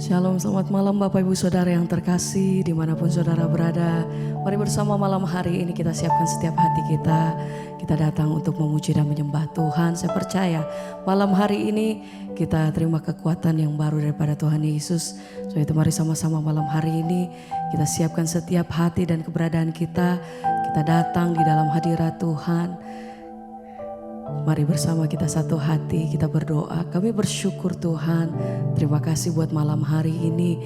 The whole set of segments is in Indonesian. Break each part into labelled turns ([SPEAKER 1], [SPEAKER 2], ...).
[SPEAKER 1] Shalom, selamat malam Bapak Ibu Saudara yang terkasih dimanapun saudara berada. Mari bersama malam hari ini kita siapkan setiap hati kita. Kita datang untuk memuji dan menyembah Tuhan. Saya percaya malam hari ini kita terima kekuatan yang baru daripada Tuhan Yesus. So itu mari sama-sama malam hari ini kita siapkan setiap hati dan keberadaan kita. Kita datang di dalam hadirat Tuhan. Mari bersama kita satu hati, kita berdoa. Kami bersyukur Tuhan, terima kasih buat malam hari ini.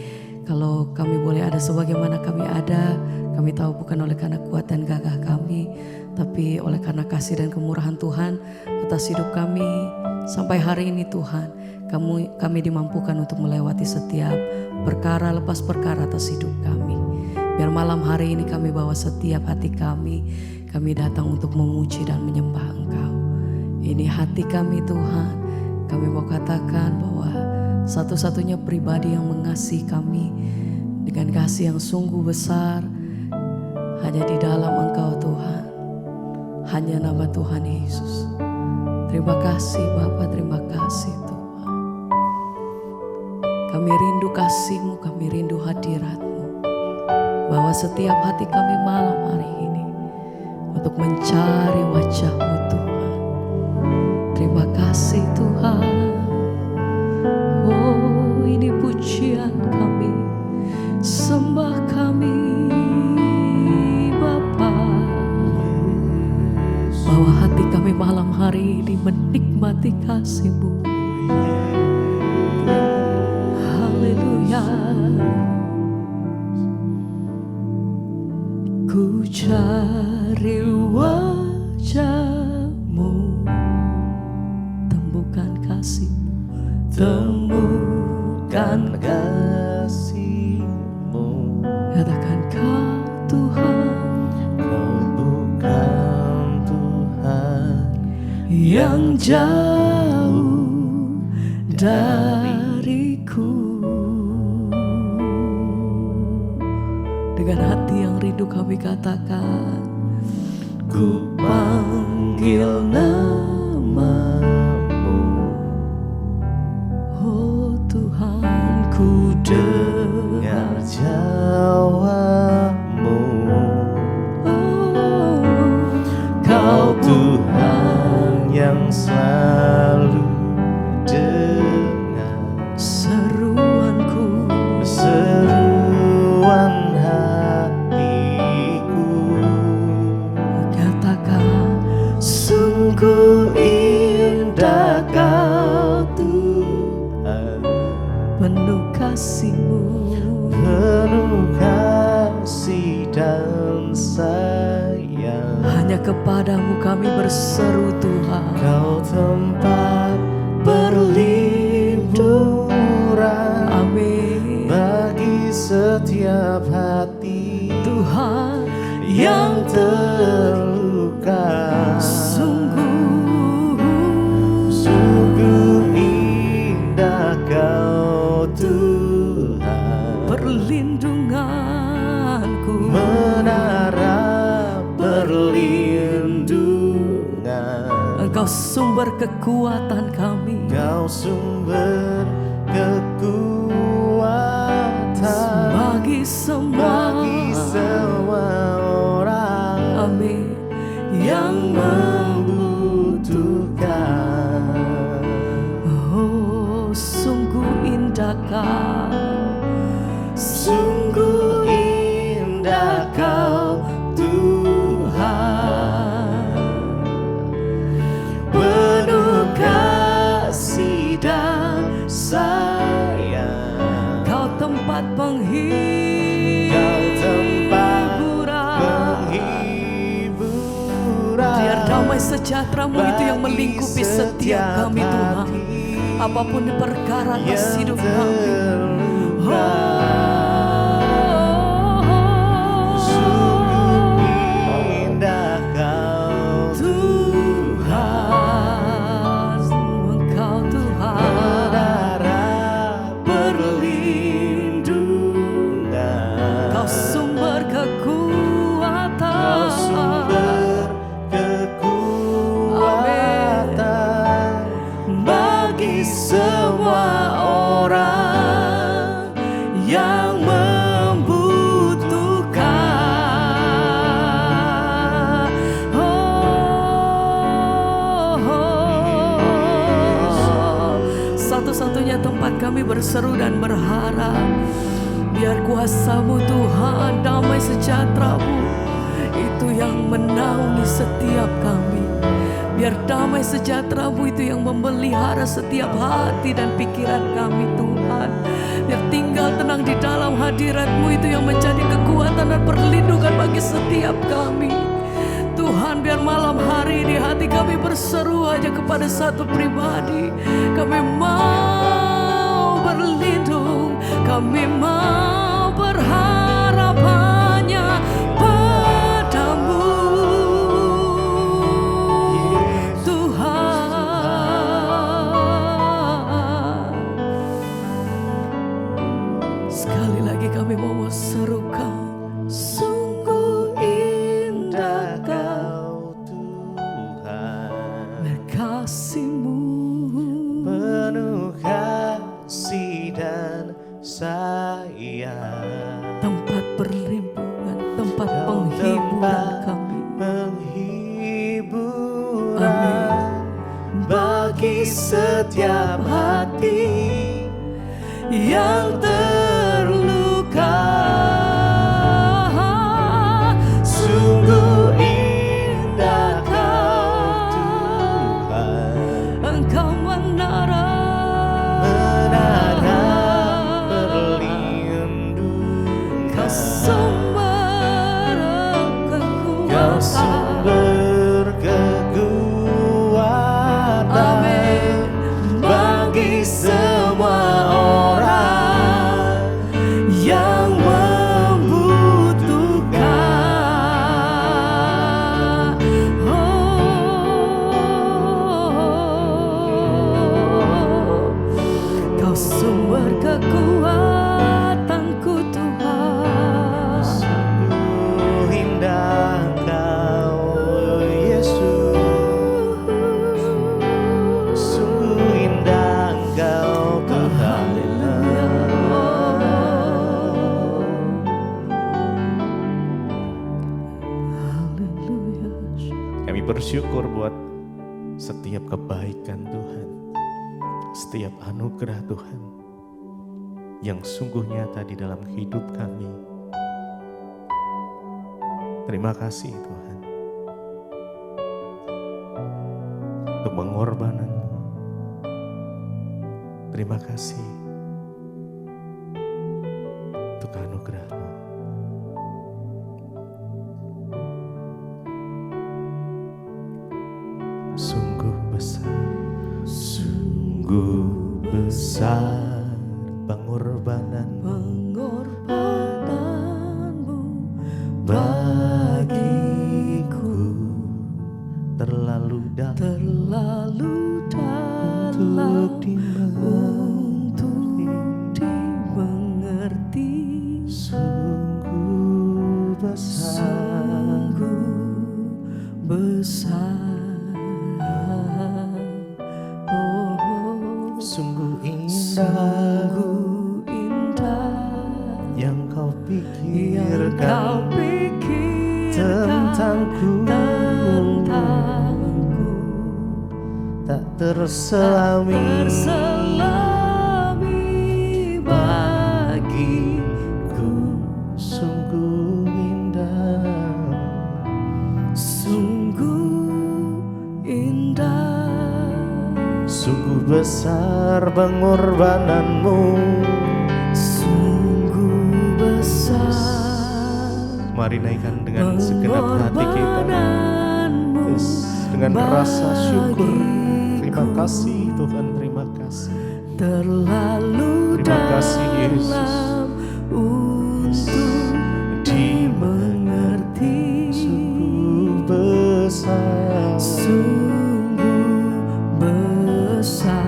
[SPEAKER 1] Kalau kami boleh ada sebagaimana kami ada, kami tahu bukan oleh karena kuat dan gagah kami, tapi oleh karena kasih dan kemurahan Tuhan atas hidup kami. Sampai hari ini Tuhan, kami dimampukan untuk melewati setiap perkara lepas perkara atas hidup kami. Biar malam hari ini kami bawa setiap hati kami datang untuk memuji dan menyembah Engkau. Ini hati kami Tuhan, kami mau katakan bahwa satu-satunya pribadi yang mengasihi kami dengan kasih yang sungguh besar hanya di dalam Engkau Tuhan, hanya nama Tuhan Yesus. Terima kasih Bapa, terima kasih Tuhan. Kami rindu kasih-Mu, kami rindu hadirat-Mu. Bawa setiap hati kami malam hari ini untuk mencari wajah-Mu Tuhan. Terima kasih Tuhan. Oh, ini pujian kami, sembah kami Bapa. Bawa hati kami malam hari ini menikmati kasih-Mu. Haleluya. Ku cari wajah-Mu, temukan kasih-Mu, temukan kasih-Mu. Katakan Kau Tuhan,
[SPEAKER 2] Kau bukan Tuhan
[SPEAKER 1] yang jauh dariku. Dengan hati yang rindu kami katakan, ku panggil nama-Mu. Oh Tuhan, ku dengar
[SPEAKER 2] jawab-Mu.
[SPEAKER 1] oh,
[SPEAKER 2] Kau Tuhan yang selalu dengar
[SPEAKER 1] seruanku,
[SPEAKER 2] seruan hatiku.
[SPEAKER 1] katakan
[SPEAKER 2] Sungguh indah Kau Tuhan,
[SPEAKER 1] penuh kasih-Mu.
[SPEAKER 2] penuh kasih dan sayang.
[SPEAKER 1] Hanya kepadamu kami berseru Tuhan.
[SPEAKER 2] Kau tempat perlindungan
[SPEAKER 1] Amin.
[SPEAKER 2] bagi setiap hati
[SPEAKER 1] Tuhan
[SPEAKER 2] yang terluka. Sungguh indah Kau Tuhan,
[SPEAKER 1] perlindunganku,
[SPEAKER 2] menara perlindungan.
[SPEAKER 1] Engkau sumber kekuatan kami.
[SPEAKER 2] Kau sumber kekuatan
[SPEAKER 1] Bagi semua
[SPEAKER 2] orang,
[SPEAKER 1] amin,
[SPEAKER 2] yang membutuhkan.
[SPEAKER 1] Oh, sungguh indah Kau,
[SPEAKER 2] Sungguh indah Kau Tuhan, penuh kasih dan sayang.
[SPEAKER 1] Kau tempat
[SPEAKER 2] Kau tempat penghiburan.
[SPEAKER 1] Biar damai sejahtera-Mu itu yang melingkupi setiap kami Tuhan. Apapun di perkara atas hidup kami.
[SPEAKER 2] Sungguh indah Kau
[SPEAKER 1] Tuhan, Engkau Tuhan,
[SPEAKER 2] menara perlindungan.
[SPEAKER 1] Kau sumber kekuatan.
[SPEAKER 2] Kau sumber kekuatan bagi semua orang,
[SPEAKER 1] kami berseru dan berharap, biar kuasa-Mu Tuhan, damai sejahtera-Mu itu yang menaungi setiap kami. Biar damai sejahtera-Mu itu yang memelihara setiap hati dan pikiran kami Tuhan. Biar tinggal tenang di dalam hadirat-Mu itu yang menjadi kekuatan dan perlindungan bagi setiap kami. Tuhan, biar malam hari di hati kami berseru aja kepada satu pribadi. Kami mau berlindung, kami mau berharap hanya padamu Tuhan. Sekali lagi kami mau serukan, sungguh indah Kau
[SPEAKER 2] Tuhan,
[SPEAKER 1] kasih-Mu,
[SPEAKER 2] penuh kasih dan sayang,
[SPEAKER 1] tempat perlindungan, tempat
[SPEAKER 2] Kau
[SPEAKER 1] penghiburan
[SPEAKER 2] tempat
[SPEAKER 1] kami.
[SPEAKER 2] penghiburan bagi setiap hati yang terluka. Sungguh indah Kau Tuhan,
[SPEAKER 1] Engkau menara
[SPEAKER 2] perlindungan,
[SPEAKER 1] Kau sumber
[SPEAKER 2] Kau
[SPEAKER 1] kekuatan.
[SPEAKER 2] sumber kekuatan
[SPEAKER 1] Amin.
[SPEAKER 2] bagi semua orang yang membutuhkan.
[SPEAKER 1] Kau sumber kekuatanku Tuhan.
[SPEAKER 2] Sungguh indah Kau Yesus, sungguh indah Kau Tuhan. Kami bersyukur buat setiap kebaikan Tuhan, setiap anugerah Tuhan yang sungguh nyata di dalam hidup kami. Terima kasih Tuhan untuk pengorbanan. Terima kasih untuk anugerah-Mu. Sungguh besar pengorbanan-Mu bagiku, terlalu dalam untuk
[SPEAKER 1] dimengerti.
[SPEAKER 2] Sungguh
[SPEAKER 1] besar.
[SPEAKER 2] Sungguh indah yang Kau pikirkan tentangku, tak terselami bagiku. Sungguh indah, sungguh besar pengorbanan-Mu.
[SPEAKER 1] Sungguh besar.
[SPEAKER 2] Mari naikkan dengan segenap hati kita,
[SPEAKER 1] Pengorbananmu
[SPEAKER 2] dengan rasa syukur. Terima
[SPEAKER 1] bagiku.
[SPEAKER 2] kasih Tuhan, terima kasih.
[SPEAKER 1] Terlalu
[SPEAKER 2] Terima kasih, Yesus.
[SPEAKER 1] dalam untuk dimengerti.
[SPEAKER 2] Sungguh besar,
[SPEAKER 1] Sungguh besar.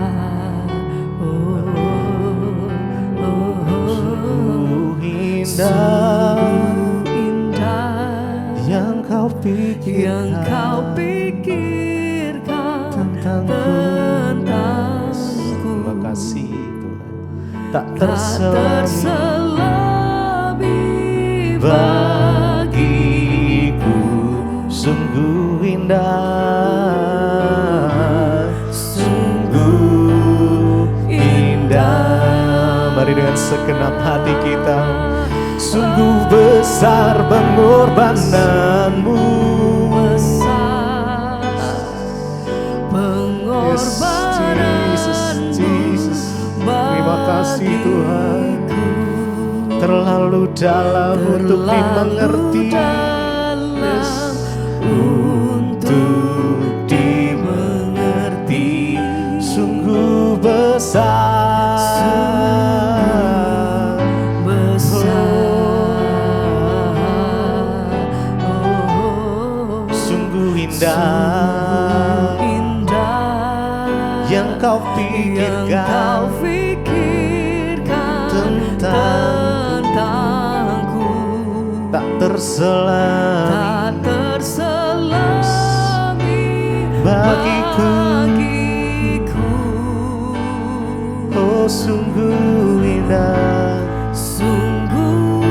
[SPEAKER 2] sungguh indah yang Kau pikirkan tentangku. Terima kasih Tuhan, tak terselami bagiku. Sungguh indah, sungguh indah dengan segenap hati kita. Sungguh besar pengorbananmu,
[SPEAKER 1] besar pengorbananmu.
[SPEAKER 2] Jesus. Terima kasih Tuhan, terlalu dalam untuk dimengerti, untuk dimengerti. Sungguh besar, sungguh indah yang kau pikirkan tentangku, tak terselami bagiku. Oh sungguh indah,
[SPEAKER 1] Sungguh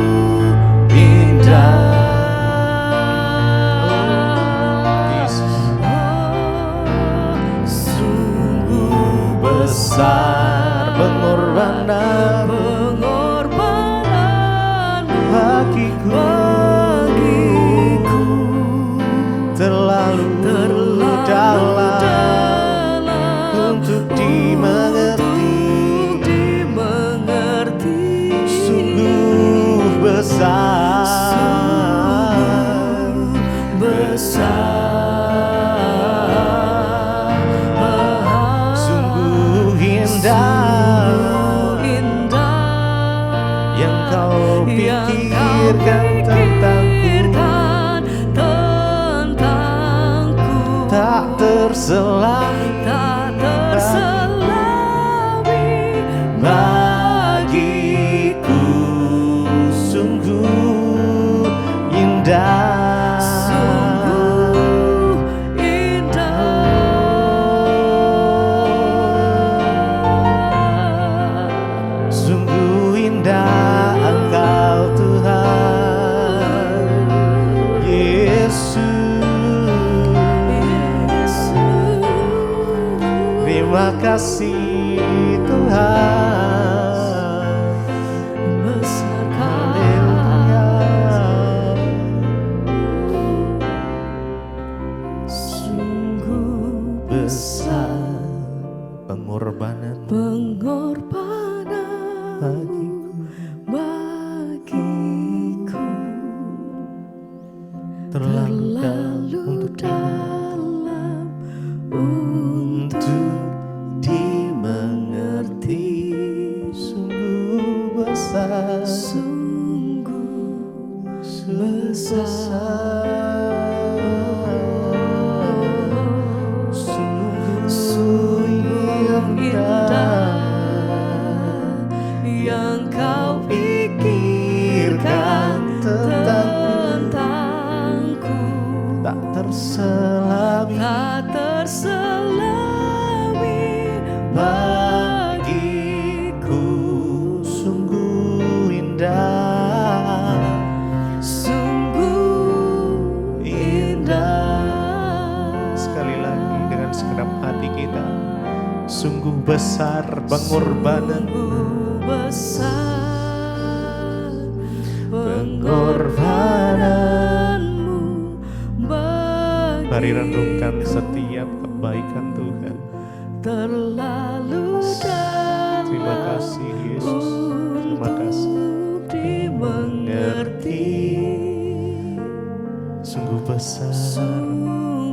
[SPEAKER 1] indah. Sungguh
[SPEAKER 2] besar pengorbananmu bagiku, terlalu dalam untuk dimengerti. Sungguh besar, sungguh indah yang kau pikirkan tentangku, tak terselami bagiku. Sungguh indah, sungguh indah Engkau Tuhan Yesus. Terima kasih Tuhan, haleluya. Sungguh besar pengorbananmu
[SPEAKER 1] bagiku,
[SPEAKER 2] terlalu dalam untuk dimengerti. Sungguh besar, sungguh indah
[SPEAKER 1] yang kau pikirkan tentangku,
[SPEAKER 2] tak terselami bagiku. Sungguh indah,
[SPEAKER 1] sungguh indah.
[SPEAKER 2] sekali lagi dengan segenap hati kita. Sungguh besar pengorbananmu,
[SPEAKER 1] Besar
[SPEAKER 2] pengorbananmu.
[SPEAKER 1] bagiku.
[SPEAKER 2] Mari renungkan setiap kebaikan Tuhan.
[SPEAKER 1] Terlalu dalam
[SPEAKER 2] Terima kasih Yesus, terima kasih.
[SPEAKER 1] untuk dimengerti.
[SPEAKER 2] Sungguh besar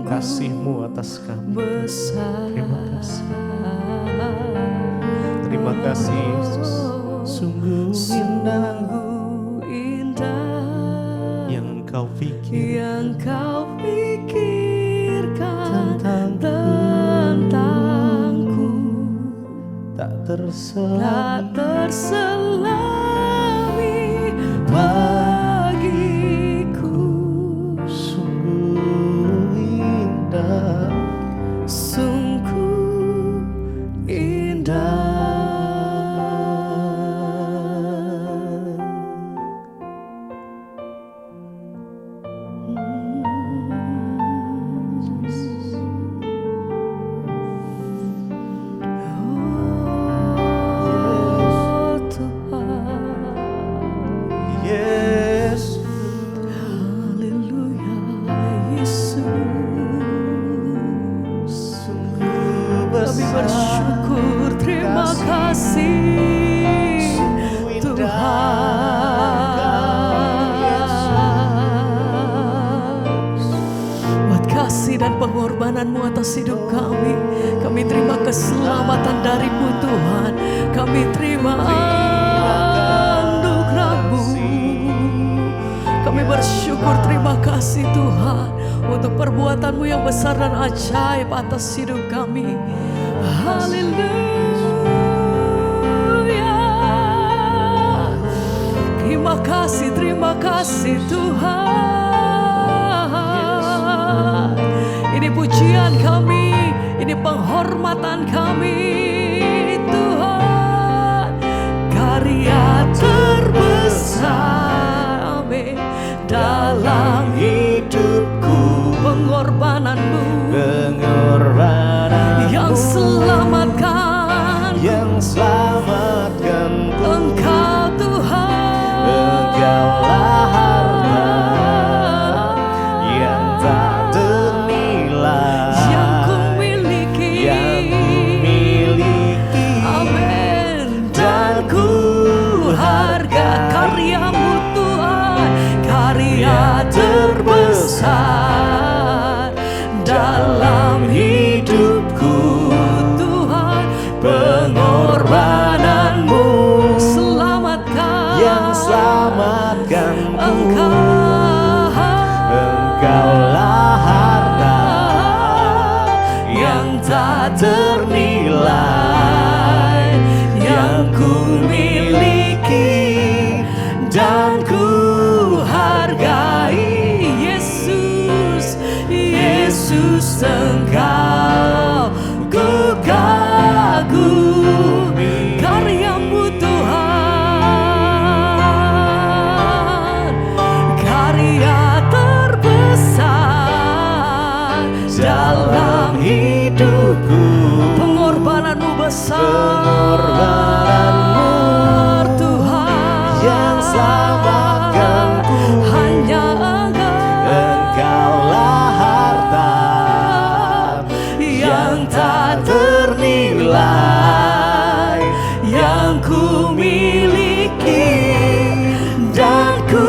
[SPEAKER 2] kasih-Mu atas kami.
[SPEAKER 1] Besar.
[SPEAKER 2] Terima kasih. Terima kasih Yesus. Sungguh indah yang Kau pikirkan tentangku, tak terselami bagiku. Sungguh indah,
[SPEAKER 1] Sungguh indah. Oh Tuhan, pengorbanan-Mu atas hidup kami. Kami terima keselamatan dari-Mu Tuhan. Kami terima anugerah-Mu. Kami bersyukur, terima kasih Tuhan untuk perbuatan-Mu yang besar dan ajaib atas hidup kami. Haleluya. Terima kasih Tuhan. Ini pujian kami, ini penghormatan kami Tuhan. Karya terbesar, amin, dalam hidupku, pengorbanan-Mu yang selamatkanku. Engkau Tuhan,
[SPEAKER 2] Engkaulah harta yang tak ternilai,
[SPEAKER 1] yang ku miliki, amin, dan ku harga karya-Mu Tuhan. Karya terbesar dalam hidupku Tuhan, pengorbanan-Mu
[SPEAKER 2] yang selamatkanku.
[SPEAKER 1] Engkaulah harta yang tak ternilai, yang ku miliki dan ku hargai. Yesus, Yesus, Engkau ku kagumi. Karya-Mu Tuhan, karya terbesar dalam hidupku, pengorbanan-Mu besar, Tuhan,
[SPEAKER 2] yang selamatkanku.
[SPEAKER 1] hanya
[SPEAKER 2] Engkaulah harta
[SPEAKER 1] yang tak ternilai, yang ku miliki dan ku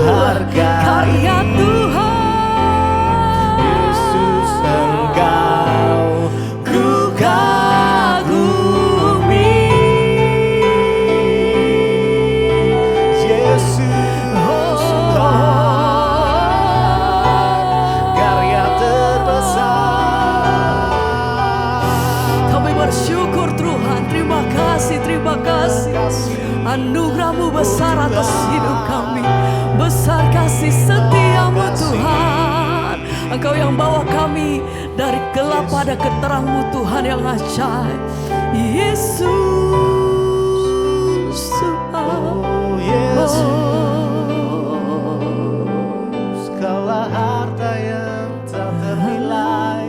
[SPEAKER 1] hargai. Karya Tuhan,
[SPEAKER 2] Yesus, Engkau
[SPEAKER 1] ku kagumi.
[SPEAKER 2] Yesus, karya terbesar.
[SPEAKER 1] Kami bersyukur Tuhan, terima kasih anugerah-Mu besar atas hidup kami. Besar kasih setia-Mu Tuhan. Engkau yang bawa kami dari gelap pada keterang-Mu Tuhan yang ajaib. Yesus Tuhan.
[SPEAKER 2] Yesus, Kaulah harta yang tak ternilai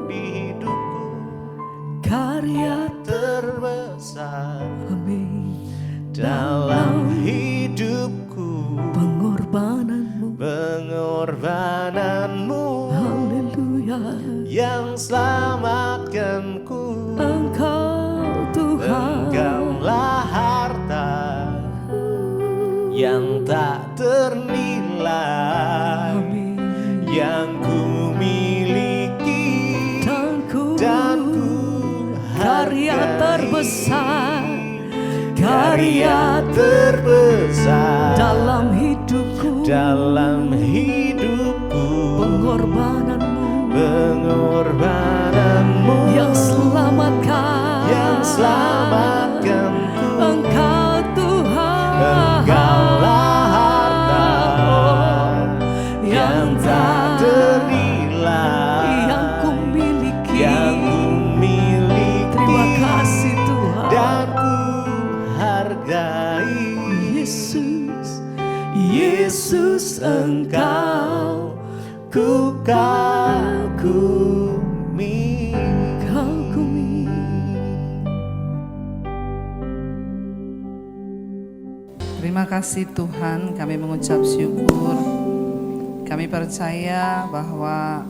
[SPEAKER 2] di hidupku,
[SPEAKER 1] Karya
[SPEAKER 2] terbesar
[SPEAKER 1] kami
[SPEAKER 2] dalam hidupku,
[SPEAKER 1] pengorbanan-Mu.
[SPEAKER 2] pengorbanan-Mu
[SPEAKER 1] Haleluya.
[SPEAKER 2] yang selamatkanku.
[SPEAKER 1] Engkau Tuhan,
[SPEAKER 2] Engkaulah harta yang tak ternilai,
[SPEAKER 1] amin,
[SPEAKER 2] yang ku miliki
[SPEAKER 1] dan ku karya
[SPEAKER 2] hargai.
[SPEAKER 1] terbesar, karya
[SPEAKER 2] terbesar
[SPEAKER 1] dalam hidupku, pengorbanan-Mu yang selamatkanku. Engkau Tuhan,
[SPEAKER 2] Engkaulah harta yang tak ternilai,
[SPEAKER 1] yang ku miliki. Terima kasih Tuhan.
[SPEAKER 2] dan ku hargai.
[SPEAKER 1] Yesus, Yesus, Engkau ku kagumi.
[SPEAKER 3] Terima kasih Tuhan, kami mengucap syukur. Kami percaya bahwa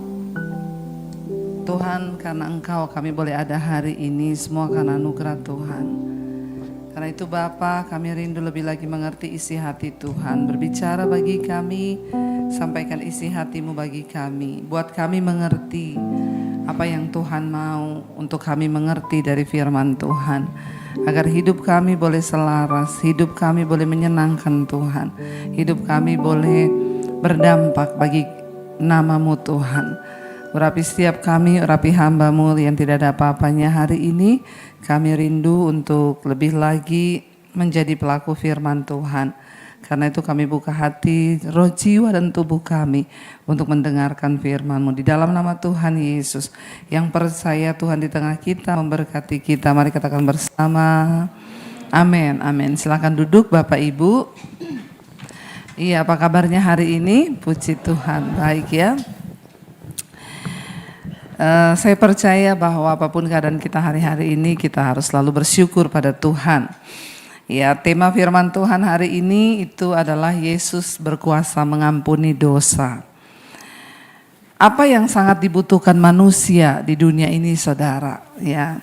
[SPEAKER 3] Tuhan, karena Engkau kami boleh ada hari ini, semua karena anugerah Tuhan. Karena itu Bapa, kami rindu lebih lagi mengerti isi hati Tuhan. Berbicara bagi kami, sampaikan isi hati-Mu bagi kami. Buat kami mengerti apa yang Tuhan mau, untuk kami mengerti dari firman Tuhan. Agar hidup kami boleh selaras, hidup kami boleh menyenangkan Tuhan. Hidup kami boleh berdampak bagi nama-Mu Tuhan. Urapi setiap kami, urapi hamba-Mu yang tidak ada apa-apanya hari ini. Kami rindu untuk lebih lagi menjadi pelaku firman Tuhan. Karena itu kami buka hati, roh, jiwa, dan tubuh kami untuk mendengarkan firman-Mu. Di dalam nama Tuhan Yesus, yang percaya Tuhan di tengah kita, memberkati kita. Mari katakan bersama, amin, amin. Silakan duduk Bapak Ibu. Iya, apa kabarnya hari ini? Puji Tuhan, baik ya. Saya percaya bahwa apapun keadaan kita hari-hari ini, kita harus selalu bersyukur pada Tuhan. Ya, tema firman Tuhan hari ini itu adalah Yesus berkuasa mengampuni dosa. Apa yang sangat dibutuhkan manusia di dunia ini, saudara? Ya,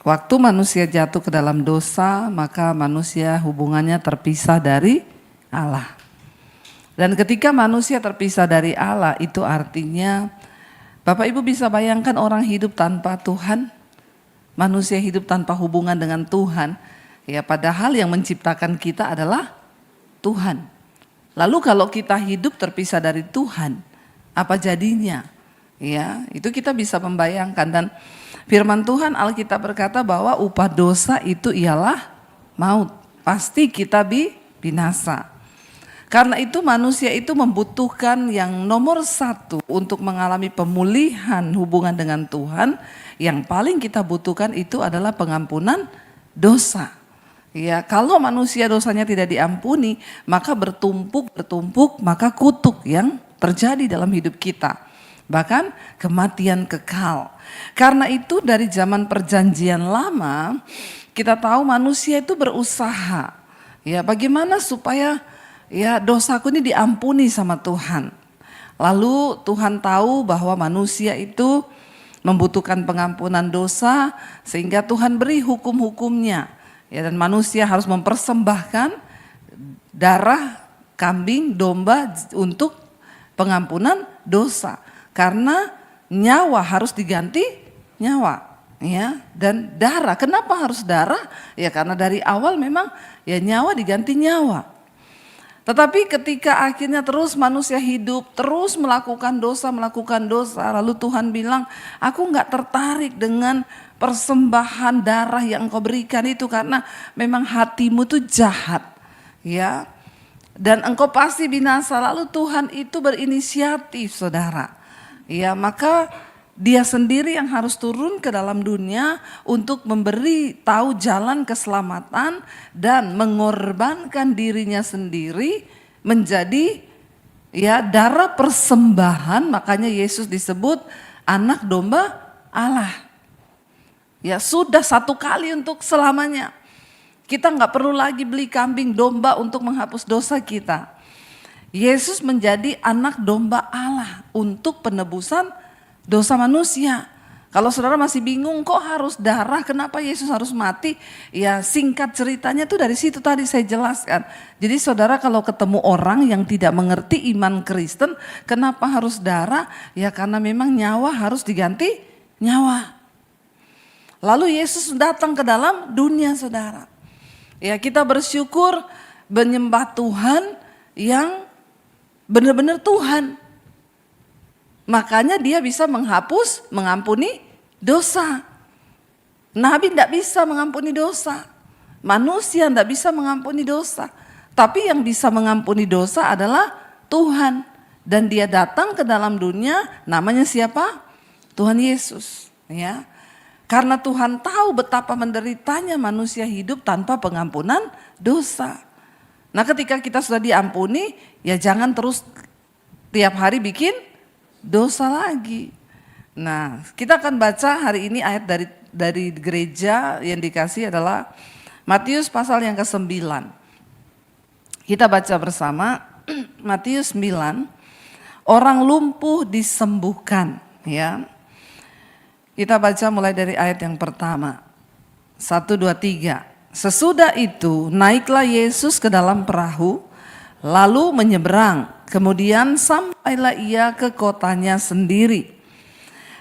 [SPEAKER 3] waktu manusia jatuh ke dalam dosa, maka manusia hubungannya terpisah dari Allah. Dan ketika manusia terpisah dari Allah, itu artinya Bapak Ibu bisa bayangkan orang hidup tanpa Tuhan, manusia hidup tanpa hubungan dengan Tuhan. Ya, padahal yang menciptakan kita adalah Tuhan. Lalu kalau kita hidup terpisah dari Tuhan, apa jadinya? Ya, itu kita bisa membayangkan. Dan firman Tuhan Alkitab berkata bahwa upah dosa itu ialah maut. Pasti kita binasa. Karena itu manusia itu membutuhkan yang nomor satu untuk mengalami pemulihan hubungan dengan Tuhan. Yang paling kita butuhkan itu adalah pengampunan dosa. Ya, kalau manusia dosanya tidak diampuni, maka bertumpuk, maka kutuk yang terjadi dalam hidup kita. Bahkan kematian kekal. Karena itu dari zaman perjanjian lama, kita tahu manusia itu berusaha. Ya, bagaimana supaya dosaku ini diampuni sama Tuhan. Lalu Tuhan tahu bahwa manusia itu membutuhkan pengampunan dosa, sehingga Tuhan beri hukum-hukumnya. Ya, dan manusia harus mempersembahkan darah kambing, domba untuk pengampunan dosa. Karena nyawa harus diganti nyawa. Ya, dan darah. Kenapa harus darah? Ya, karena dari awal memang ya nyawa diganti nyawa. Tetapi ketika akhirnya terus manusia hidup, terus melakukan dosa, lalu Tuhan bilang, aku gak tertarik dengan persembahan darah yang engkau berikan itu, karena memang hatimu tuh jahat. Ya, dan engkau pasti binasa. Lalu Tuhan itu berinisiatif, saudara. Ya, maka Dia sendiri yang harus turun ke dalam dunia untuk memberi tahu jalan keselamatan dan mengorbankan dirinya sendiri menjadi darah persembahan. Makanya Yesus disebut anak domba Allah. Ya, sudah satu kali untuk selamanya. Kita nggak perlu lagi beli kambing domba untuk menghapus dosa kita. Yesus menjadi anak domba Allah untuk penebusan dosa manusia. Kalau saudara masih bingung kok harus darah, kenapa Yesus harus mati? Ya, singkat ceritanya tuh dari situ tadi saya jelaskan. Jadi saudara kalau ketemu orang yang tidak mengerti iman Kristen, kenapa harus darah? Ya karena memang nyawa harus diganti nyawa. Lalu Yesus datang ke dalam dunia, saudara. Ya, kita bersyukur menyembah Tuhan yang benar-benar Tuhan. Makanya Dia bisa mengampuni dosa. Nabi tidak bisa mengampuni dosa. Manusia tidak bisa mengampuni dosa. Tapi yang bisa mengampuni dosa adalah Tuhan. Dan Dia datang ke dalam dunia, namanya siapa? Tuhan Yesus. Ya. Karena Tuhan tahu betapa menderitanya manusia hidup tanpa pengampunan dosa. Nah, ketika kita sudah diampuni, ya jangan terus tiap hari bikin dosa lagi. Nah, kita akan baca hari ini ayat dari gereja yang dikasih adalah Matius pasal yang ke-9. Kita baca bersama Matius 9. Orang lumpuh disembuhkan, ya. Kita baca mulai dari ayat yang pertama. 1, 2, 3. Sesudah itu naiklah Yesus ke dalam perahu, lalu menyeberang. Kemudian sampailah ia ke kotanya sendiri.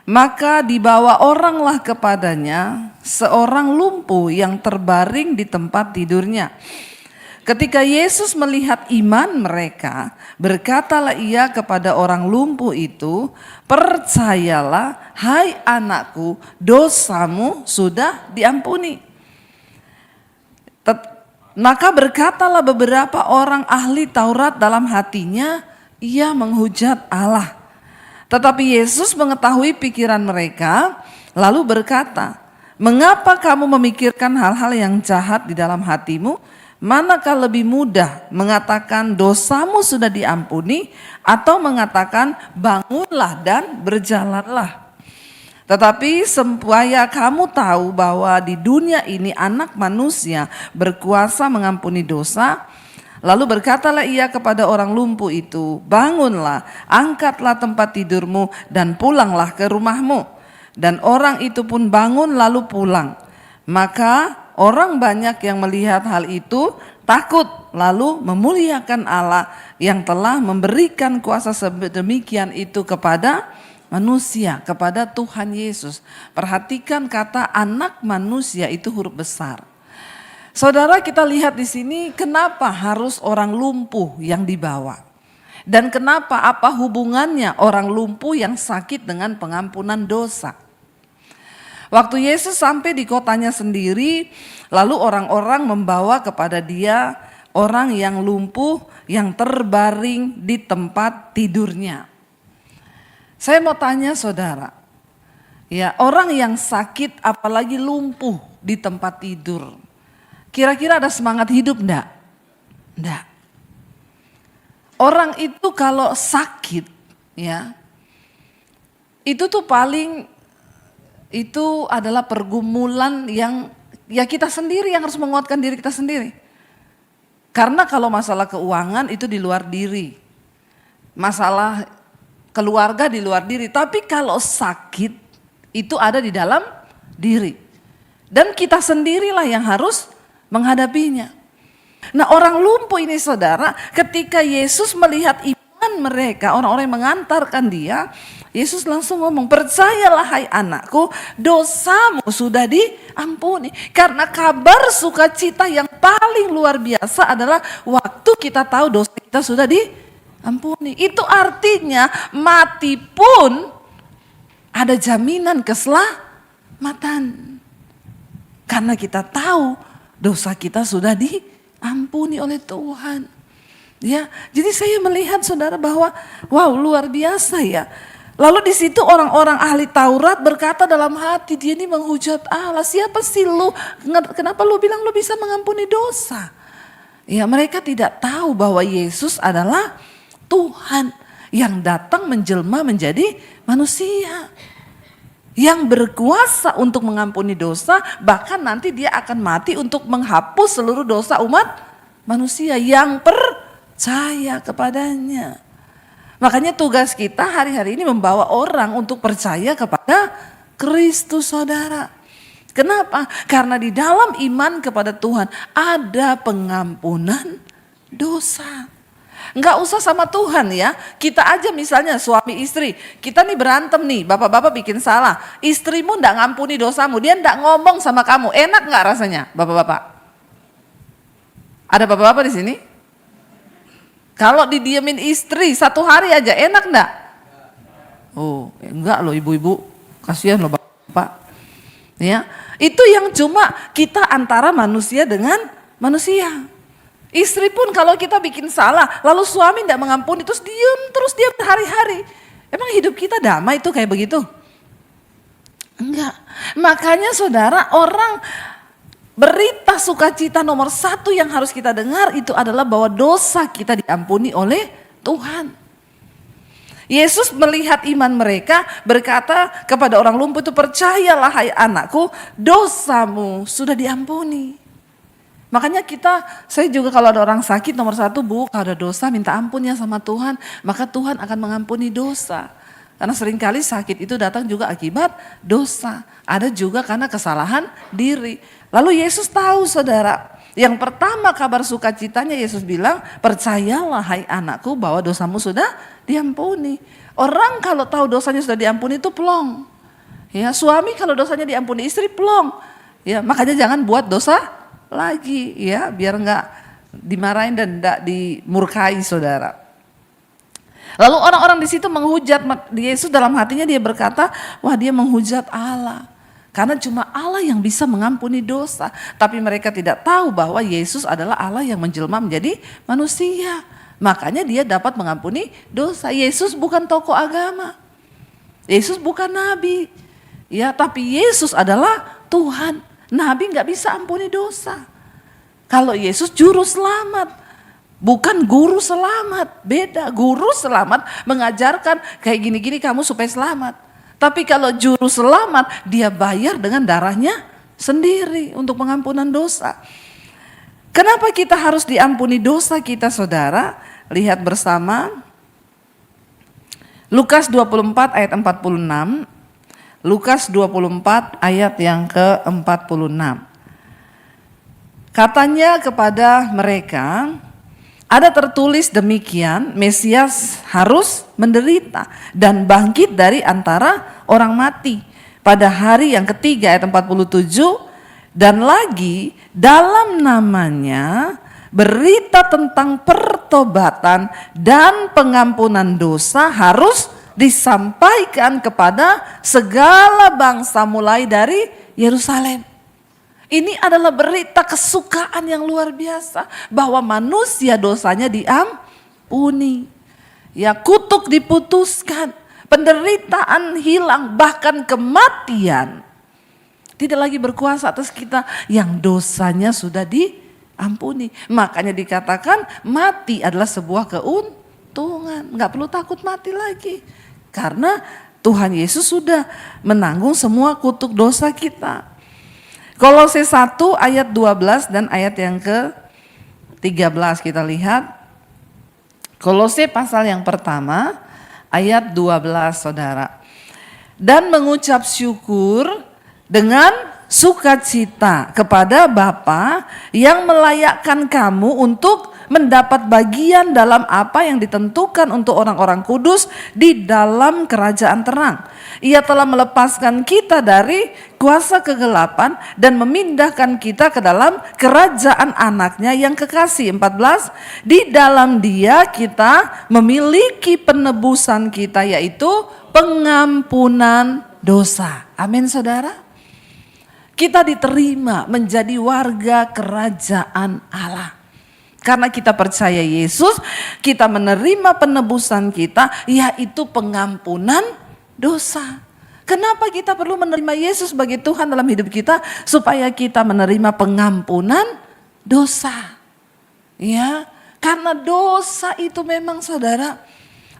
[SPEAKER 3] Maka dibawa oranglah kepadanya seorang lumpuh yang terbaring di tempat tidurnya. Ketika Yesus melihat iman mereka, berkatalah ia kepada orang lumpuh itu, "Percayalah, hai anakku, dosamu sudah diampuni." Maka berkatalah beberapa orang ahli Taurat dalam hatinya, "Ia menghujat Allah." Tetapi Yesus mengetahui pikiran mereka, lalu berkata, "Mengapa kamu memikirkan hal-hal yang jahat di dalam hatimu? Manakah lebih mudah mengatakan dosamu sudah diampuni atau mengatakan bangunlah dan berjalanlah?" Tetapi supaya kamu tahu bahwa di dunia ini Anak Manusia berkuasa mengampuni dosa, lalu berkatalah ia kepada orang lumpuh itu, "Bangunlah, angkatlah tempat tidurmu dan pulanglah ke rumahmu." Dan orang itu pun bangun lalu pulang. Maka orang banyak yang melihat hal itu takut, lalu memuliakan Allah yang telah memberikan kuasa sedemikian itu kepada manusia, kepada Tuhan Yesus. Perhatikan kata Anak Manusia itu huruf besar. Saudara, kita lihat di sini kenapa harus orang lumpuh yang dibawa. Dan kenapa, apa hubungannya orang lumpuh yang sakit dengan pengampunan dosa. Waktu Yesus sampai di kotanya sendiri, lalu orang-orang membawa kepada dia orang yang lumpuh yang terbaring di tempat tidurnya. Saya mau tanya saudara, ya, orang yang sakit apalagi lumpuh di tempat tidur, kira-kira ada semangat hidup enggak? Enggak. Orang itu kalau sakit, ya, itu tuh paling, itu adalah pergumulan yang ya kita sendiri yang harus menguatkan diri kita sendiri. Karena kalau masalah keuangan itu di luar diri. Masalah keluarga di luar diri. Tapi kalau sakit itu ada di dalam diri. Dan kita sendirilah yang harus menghadapinya. Nah, orang lumpuh ini saudara, ketika Yesus melihat iman mereka, orang-orang yang mengantarkan dia, Yesus langsung ngomong, "Percayalah hai anakku, dosamu sudah diampuni." Karena kabar sukacita yang paling luar biasa adalah waktu kita tahu dosa kita sudah diampuni. Itu artinya mati pun ada jaminan keselamatan. Karena kita tahu dosa kita sudah diampuni oleh Tuhan. Ya, jadi saya melihat saudara bahwa wow, luar biasa ya. Lalu di situ orang-orang ahli Taurat berkata dalam hati, dia ini menghujat Allah. Siapa sih lu? Kenapa lu bilang lu bisa mengampuni dosa? Ya, mereka tidak tahu bahwa Yesus adalah Tuhan yang datang menjelma menjadi manusia. Yang berkuasa untuk mengampuni dosa, bahkan nanti dia akan mati untuk menghapus seluruh dosa umat manusia yang percaya kepadanya. Makanya tugas kita hari-hari ini membawa orang untuk percaya kepada Kristus saudara. Kenapa? Karena di dalam iman kepada Tuhan ada pengampunan dosa. Enggak usah sama Tuhan ya. Kita aja misalnya suami istri. Kita nih berantem nih, bapak-bapak bikin salah. Istrimu enggak ngampuni dosamu, dia enggak ngomong sama kamu. Enak enggak rasanya bapak-bapak? Ada bapak-bapak di sini? Kalau didiemin istri 1 hari aja enak enggak? Oh, enggak loh ibu-ibu. Kasihan loh bapak. Ya, itu yang cuma kita antara manusia dengan manusia. Istri pun kalau kita bikin salah, lalu suami enggak mengampuni, terus diam berhari-hari. Emang hidup kita damai itu kayak begitu? Enggak. Makanya saudara, orang berita sukacita nomor 1 yang harus kita dengar itu adalah bahwa dosa kita diampuni oleh Tuhan. Yesus melihat iman mereka, berkata kepada orang lumpuh itu, "Percayalah hai anakku, dosamu sudah diampuni." Makanya saya juga kalau ada orang sakit nomor 1, Bu, kalau ada dosa minta ampun ya sama Tuhan, maka Tuhan akan mengampuni dosa. Karena seringkali sakit itu datang juga akibat dosa. Ada juga karena kesalahan diri. Lalu Yesus tahu saudara, yang pertama kabar sukacitanya Yesus bilang, percayalah hai anakku bahwa dosamu sudah diampuni. Orang kalau tahu dosanya sudah diampuni itu plong. Ya, suami kalau dosanya diampuni istri plong. Ya, makanya jangan buat dosa lagi ya, biar enggak dimarahin dan enggak dimurkai saudara. Lalu orang-orang di situ menghujat Yesus, dalam hatinya dia berkata, wah dia menghujat Allah. Karena cuma Allah yang bisa mengampuni dosa. Tapi mereka tidak tahu bahwa Yesus adalah Allah yang menjelma menjadi manusia. Makanya dia dapat mengampuni dosa. Yesus bukan tokoh agama. Yesus bukan nabi. Ya, tapi Yesus adalah Tuhan. Nabi nggak bisa ampuni dosa. Kalau Yesus juru selamat. Bukan guru selamat, beda. Guru selamat mengajarkan kayak gini-gini kamu supaya selamat. Tapi kalau juru selamat, dia bayar dengan darahnya sendiri untuk pengampunan dosa. Kenapa kita harus diampuni dosa kita saudara? Lihat bersama Lukas 24 ayat 46. Lukas 24 ayat yang ke-46. Katanya kepada mereka, ada tertulis demikian, Mesias harus menderita dan bangkit dari antara orang mati pada hari yang ketiga ayat 47, dan lagi dalam namanya berita tentang pertobatan dan pengampunan dosa harus disampaikan kepada segala bangsa mulai dari Yerusalem. Ini adalah berita kesukaan yang luar biasa bahwa manusia dosanya diampuni. Ya, kutuk diputuskan, penderitaan hilang, bahkan kematian tidak lagi berkuasa atas kita yang dosanya sudah diampuni. Makanya dikatakan mati adalah sebuah keuntungan. Enggak perlu takut mati lagi. Karena Tuhan Yesus sudah menanggung semua kutuk dosa kita. Kolose 1 ayat 12 dan ayat yang ke-13 kita lihat. Kolose pasal yang pertama ayat 12 saudara. Dan mengucap syukur dengan sukacita kepada Bapa yang melayakkan kamu untuk mendapat bagian dalam apa yang ditentukan untuk orang-orang kudus di dalam kerajaan terang. Ia telah melepaskan kita dari kuasa kegelapan dan memindahkan kita ke dalam kerajaan anaknya yang kekasih. 14, di dalam dia kita memiliki penebusan kita, yaitu pengampunan dosa. Amin saudara. Kita diterima menjadi warga kerajaan Allah. Karena kita percaya Yesus, kita menerima penebusan kita, yaitu pengampunan dosa. Kenapa kita perlu menerima Yesus sebagai Tuhan dalam hidup kita? Supaya kita menerima pengampunan dosa. Ya, karena dosa itu memang saudara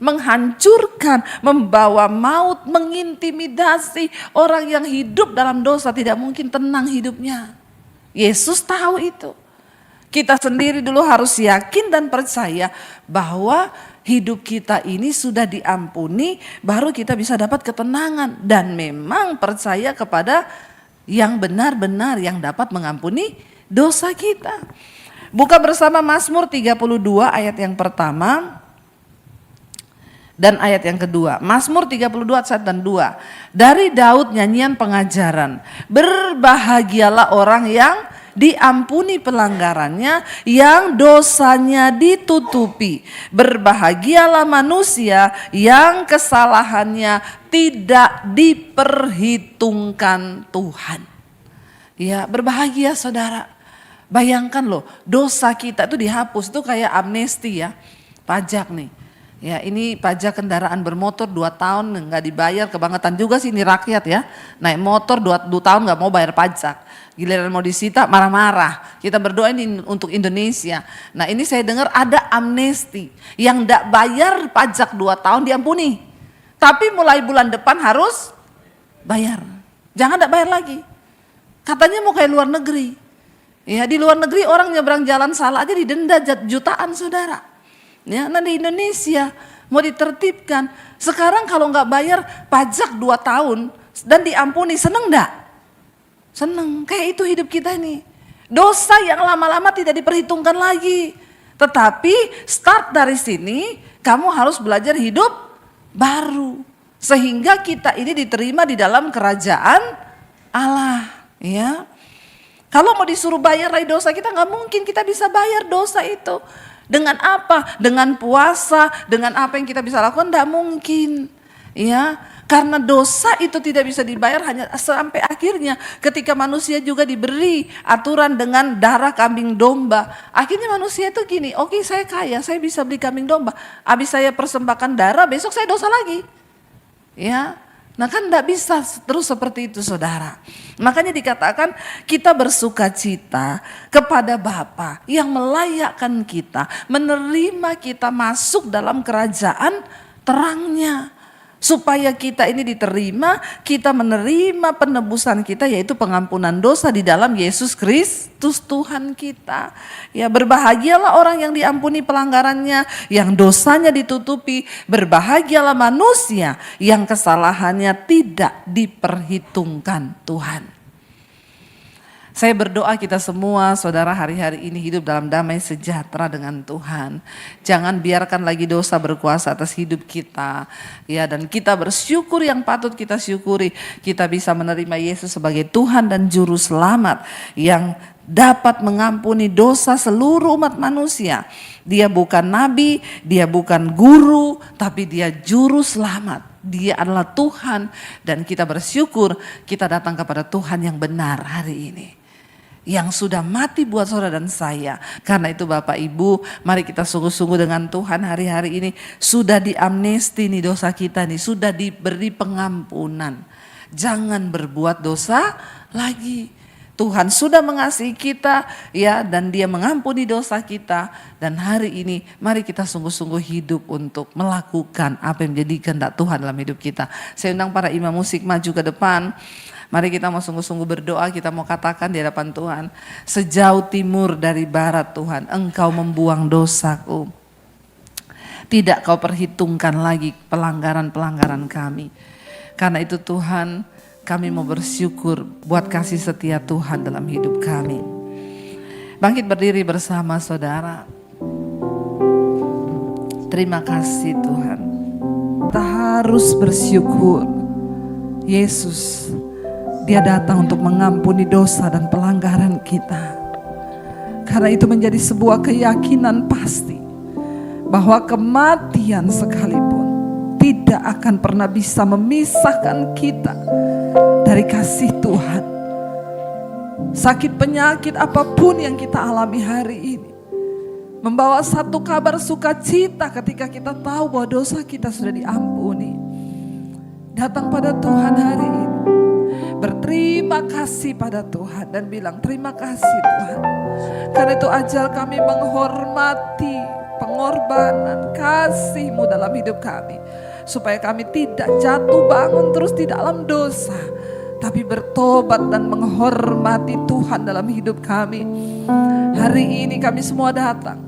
[SPEAKER 3] menghancurkan, membawa maut, mengintimidasi. Orang yang hidup dalam dosa tidak mungkin tenang hidupnya. Yesus tahu itu. Kita sendiri dulu harus yakin dan percaya bahwa hidup kita ini sudah diampuni, baru kita bisa dapat ketenangan. Dan memang percaya kepada yang benar-benar yang dapat mengampuni dosa kita. Buka bersama Mazmur 32 ayat yang pertama dan ayat yang kedua. Mazmur 32 ayat dan 2. Dari Daud nyanyian pengajaran. Berbahagialah orang yang diampuni pelanggarannya, yang dosanya ditutupi. Berbahagialah manusia yang kesalahannya tidak diperhitungkan Tuhan. Ya, berbahagia saudara. Bayangkan loh, dosa kita itu dihapus, itu kayak amnesti ya, pajak nih. Ya, ini pajak kendaraan bermotor 2 tahun nggak dibayar, kebangetan juga sih ini rakyat ya. Naik motor 2 tahun nggak mau bayar pajak. Giliran mau disita marah-marah. Kita berdoa ini untuk Indonesia. Nah ini saya dengar ada amnesti. Yang tidak bayar pajak 2 tahun diampuni. Tapi mulai bulan depan harus bayar. Jangan tidak bayar lagi. Katanya mau kayak luar negeri. Ya, di luar negeri orang nyebrang jalan salah aja didenda jutaan saudara. Ya, nah di Indonesia mau ditertibkan. Sekarang kalau nggak bayar pajak 2 tahun dan diampuni, seneng nggak? Seneng, kayak itu hidup kita nih. Dosa yang lama-lama tidak diperhitungkan lagi. Tetapi start dari sini, kamu harus belajar hidup baru. Sehingga kita ini diterima di dalam kerajaan Allah. Ya. Kalau mau disuruh bayar lagi dosa kita, nggak mungkin kita bisa bayar dosa itu. Dengan apa? Dengan puasa, dengan apa yang kita bisa lakukan, nggak mungkin. Ya, karena dosa itu tidak bisa dibayar hanya sampai akhirnya ketika manusia juga diberi aturan dengan darah kambing domba. Akhirnya manusia itu gini, oke, saya kaya, saya bisa beli kambing domba. Habis saya persembahkan darah, besok saya dosa lagi. Ya, nah kan enggak bisa terus seperti itu saudara. Makanya dikatakan kita bersuka cita kepada Bapa yang melayakkan kita, menerima kita masuk dalam kerajaan terangnya. Supaya kita ini diterima, kita menerima penebusan kita yaitu pengampunan dosa di dalam Yesus Kristus Tuhan kita. Ya, berbahagialah orang yang diampuni pelanggarannya, yang dosanya ditutupi. Berbahagialah manusia yang kesalahannya tidak diperhitungkan Tuhan. Saya berdoa kita semua saudara hari-hari ini hidup dalam damai sejahtera dengan Tuhan. Jangan biarkan lagi dosa berkuasa atas hidup kita. Ya, dan kita bersyukur yang patut kita syukuri. Kita bisa menerima Yesus sebagai Tuhan dan Juru Selamat yang dapat mengampuni dosa seluruh umat manusia. Dia bukan nabi, dia bukan guru, tapi dia Juru Selamat. Dia adalah Tuhan dan kita bersyukur kita datang kepada Tuhan yang benar hari ini. Yang sudah mati buat saudara dan saya. Karena itu Bapak Ibu, mari kita sungguh-sungguh dengan Tuhan hari-hari ini. Sudah diamnesti nih dosa kita nih, sudah diberi pengampunan. Jangan berbuat dosa lagi. Tuhan sudah mengasihi kita ya, dan Dia mengampuni dosa kita. Dan hari ini mari kita sungguh-sungguh hidup untuk melakukan apa yang menjadi kehendak Tuhan dalam hidup kita. Saya undang para imam musik maju ke depan. Mari kita mau sungguh-sungguh berdoa, kita mau katakan di hadapan Tuhan. Sejauh timur dari barat Tuhan, Engkau membuang dosaku. Tidak Kau perhitungkan lagi pelanggaran-pelanggaran kami. Karena itu Tuhan, kami mau bersyukur buat kasih setia Tuhan dalam hidup kami. Bangkit berdiri bersama saudara. Terima kasih Tuhan. Kita harus bersyukur. Yesus, Dia datang untuk mengampuni dosa dan pelanggaran kita. Karena itu menjadi sebuah keyakinan pasti bahwa kematian sekalipun tidak akan pernah bisa memisahkan kita dari kasih Tuhan. Sakit penyakit apapun yang kita alami hari ini membawa satu kabar sukacita ketika kita tahu bahwa dosa kita sudah diampuni. Datang pada Tuhan hari ini, berterima kasih pada Tuhan dan bilang terima kasih Tuhan. Karena itu ajal kami menghormati pengorbanan kasih-Mu dalam hidup kami. Supaya kami tidak jatuh bangun terus di dalam dosa, tapi bertobat dan menghormati Tuhan dalam hidup kami. Hari ini kami semua datang.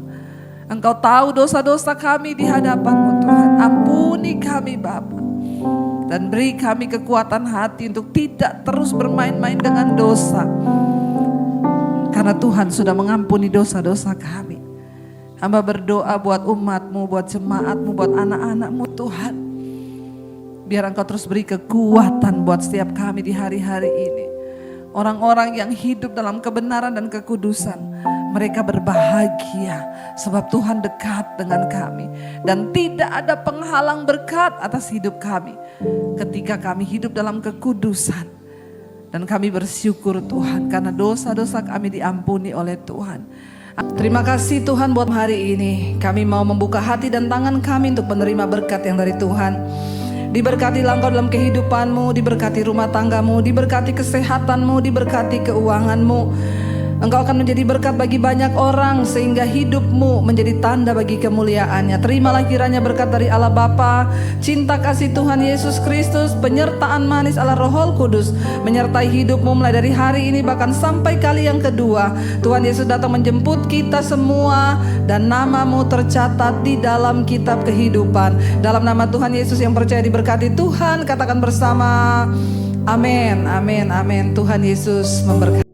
[SPEAKER 3] Engkau tahu dosa-dosa kami di hadapan-Mu Tuhan. Ampuni kami Bapa. Dan beri kami kekuatan hati untuk tidak terus bermain-main dengan dosa. Karena Tuhan sudah mengampuni dosa-dosa kami. Hamba berdoa buat umat-Mu, buat jemaat-Mu, buat anak-anak-Mu Tuhan. Biar Engkau terus beri kekuatan buat setiap kami di hari-hari ini. Orang-orang yang hidup dalam kebenaran dan kekudusan, mereka berbahagia sebab Tuhan dekat dengan kami. Dan tidak ada penghalang berkat atas hidup kami ketika kami hidup dalam kekudusan. Dan kami bersyukur Tuhan karena dosa-dosa kami diampuni oleh Tuhan. Terima kasih Tuhan buat hari ini. Kami mau membuka hati dan tangan kami untuk menerima berkat yang dari Tuhan. Diberkatilah Engkau dalam kehidupanmu, diberkati rumah tanggamu, diberkati kesehatanmu, diberkati keuanganmu. Engkau akan menjadi berkat bagi banyak orang, sehingga hidupmu menjadi tanda bagi kemuliaannya. Terimalah kiranya berkat dari Allah Bapa, cinta kasih Tuhan Yesus Kristus, penyertaan manis Allah Roh Kudus menyertai hidupmu mulai dari hari ini bahkan sampai kali yang kedua. Tuhan Yesus datang menjemput kita semua dan namamu tercatat di dalam kitab kehidupan. Dalam nama Tuhan Yesus yang percaya diberkati Tuhan, katakan bersama, amin, amin, amin. Tuhan Yesus memberkati.